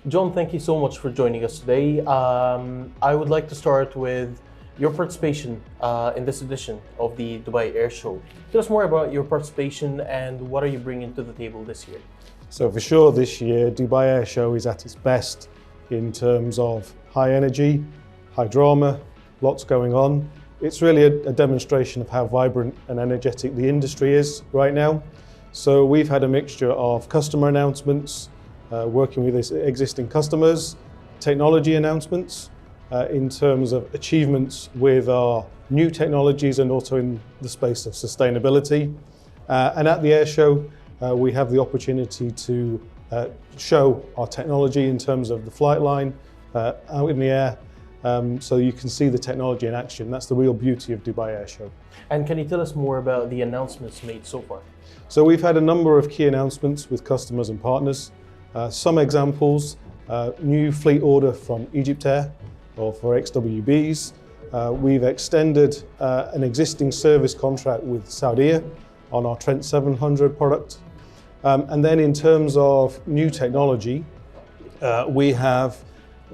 John, thank you so much for joining us today. I would like to start with your participation in this edition of the Dubai Airshow. Tell us more about your participation and what are you bringing to the table this year? So for sure this year, Dubai Airshow is at its best in terms of high energy, high drama, lots going on. It's really a demonstration of how vibrant and energetic the industry is right now. So we've had a mixture of customer announcements, working with existing customers, technology announcements in terms of achievements with our new technologies and also in the space of sustainability. And at the Airshow, we have the opportunity to show our technology in terms of the flight line out in the air, so you can see the technology in action. That's the real beauty of Dubai Airshow. And can you tell us more about the announcements made so far? So we've had a number of key announcements with customers and partners. Some examples, new fleet order from Egypt Air or for XWBs. We've extended an existing service contract with Saudia on our Trent 700 product. And then in terms of new technology, we have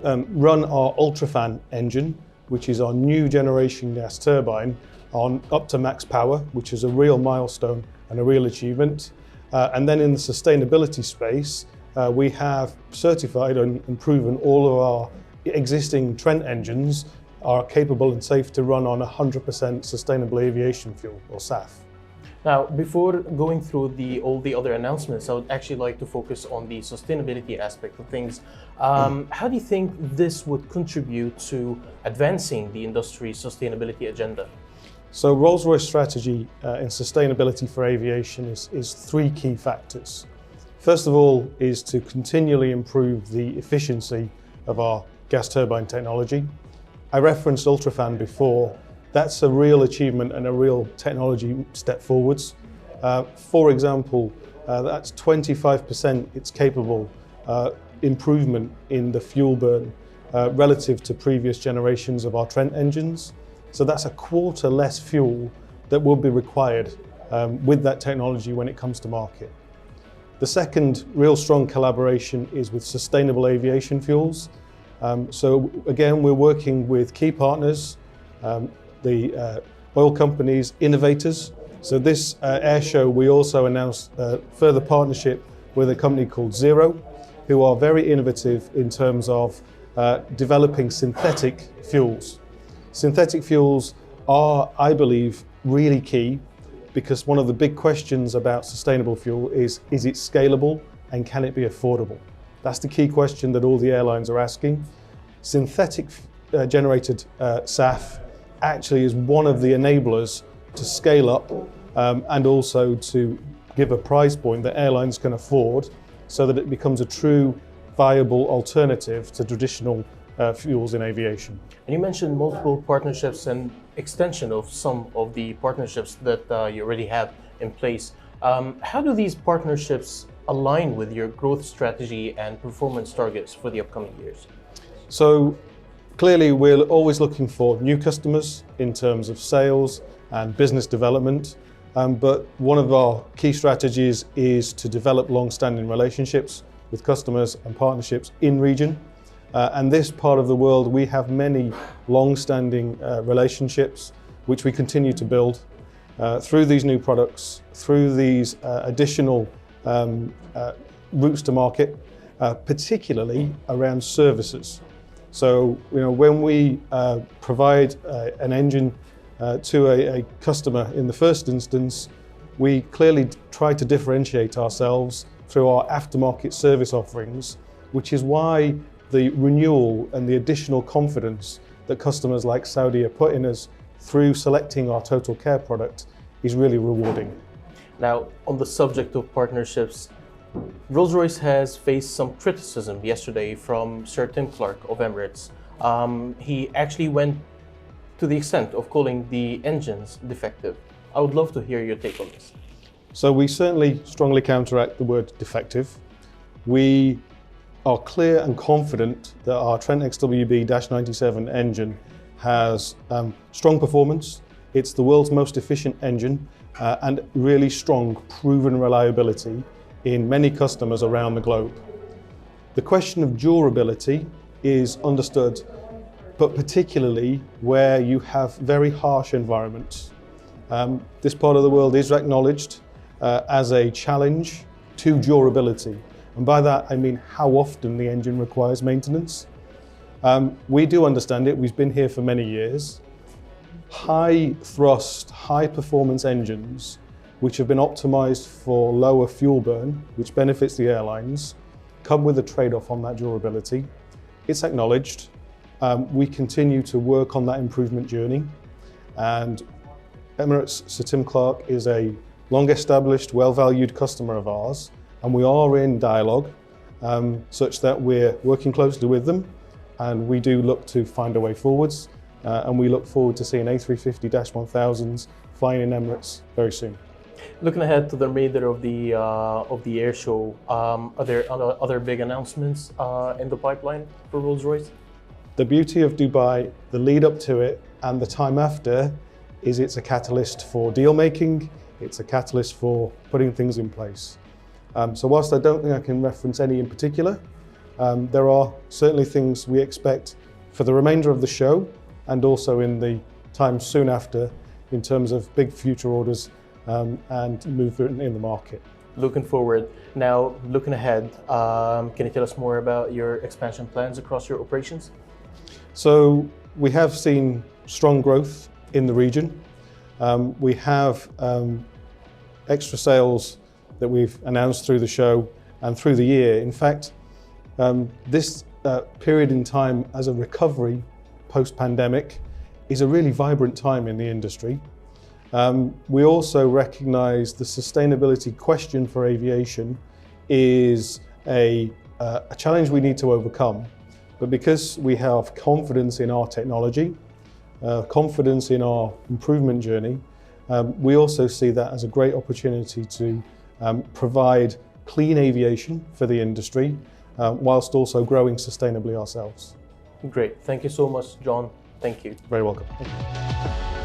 run our UltraFan engine, which is our new generation gas turbine, on up to max power, which is a real milestone and a real achievement. And then in the sustainability space, we have certified and proven all of our existing Trent engines are capable and safe to run on 100% sustainable aviation fuel, or SAF. Now, before going through all the other announcements, I would actually like to focus on the sustainability aspect of things. How do you think this would contribute to advancing the industry's sustainability agenda? So Rolls-Royce strategy in sustainability for aviation is three key factors. First of all is to continually improve the efficiency of our gas turbine technology. I referenced UltraFan before. That's a real achievement and a real technology step forwards. For example, that's 25% it's capable improvement in the fuel burn relative to previous generations of our Trent engines. So that's a quarter less fuel that will be required with that technology when it comes to market. The second real strong collaboration is with sustainable aviation fuels. So again, we're working with key partners, the oil companies, innovators. So this air show, we also announced a further partnership with a company called Zero, who are very innovative in terms of developing synthetic fuels. Synthetic fuels are, I believe, really key, because one of the big questions about sustainable fuel is it scalable and can it be affordable? That's the key question that all the airlines are asking. Synthetic generated SAF actually is one of the enablers to scale up and also to give a price point that airlines can afford so that it becomes a true viable alternative to traditional fuels in aviation. And you mentioned multiple partnerships and extension of some of the partnerships that you already have in place. How do these partnerships align with your growth strategy and performance targets for the upcoming years? So clearly we're always looking for new customers in terms of sales and business development. But one of our key strategies is to develop long-standing relationships with customers and partnerships in region. And this part of the world, we have many long-standing relationships which we continue to build through these new products, through these additional routes to market, particularly around services. So, when we provide an engine to a customer in the first instance, we clearly try to differentiate ourselves through our aftermarket service offerings, which is why the renewal and the additional confidence that customers like Saudi are putting us through selecting our Total Care product is really rewarding. Now, on the subject of partnerships, Rolls-Royce has faced some criticism yesterday from Sir Tim Clark of Emirates. He actually went to the extent of calling the engines defective. I would love to hear your take on this. So we certainly strongly counteract the word defective. We are clear and confident that our Trent XWB-97 engine has strong performance. It's the world's most efficient engine and really strong proven reliability in many customers around the globe. The question of durability is understood, but particularly where you have very harsh environments. This part of the world is acknowledged as a challenge to durability. And by that, I mean how often the engine requires maintenance. We do understand it. We've been here for many years. High thrust, high performance engines, which have been optimized for lower fuel burn, which benefits the airlines, come with a trade-off on that durability. It's acknowledged. We continue to work on that improvement journey. And Emirates Sir Tim Clark is a long-established, well-valued customer of ours, and we are in dialogue such that we're working closely with them, and we do look to find a way forwards, and we look forward to seeing A350-1000s flying in Emirates very soon. Looking ahead to the remainder of the air show, are there other big announcements in the pipeline for Rolls-Royce? The beauty of Dubai, the lead up to it and the time after, is it's a catalyst for deal making, it's a catalyst for putting things in place. So whilst I don't think I can reference any in particular, there are certainly things we expect for the remainder of the show and also in the time soon after in terms of big future orders and movement in the market. Looking forward. Now, looking ahead, can you tell us more about your expansion plans across your operations? So we have seen strong growth in the region. We have extra sales that we've announced through the show and through the year. In fact, this period in time as a recovery post-pandemic is a really vibrant time in the industry. We also recognise the sustainability question for aviation is a challenge we need to overcome. But because we have confidence in our technology, confidence in our improvement journey, we also see that as a great opportunity to provide clean aviation for the industry, whilst also growing sustainably ourselves. Great. Thank you so much, John. Thank you. Very welcome. Thank you.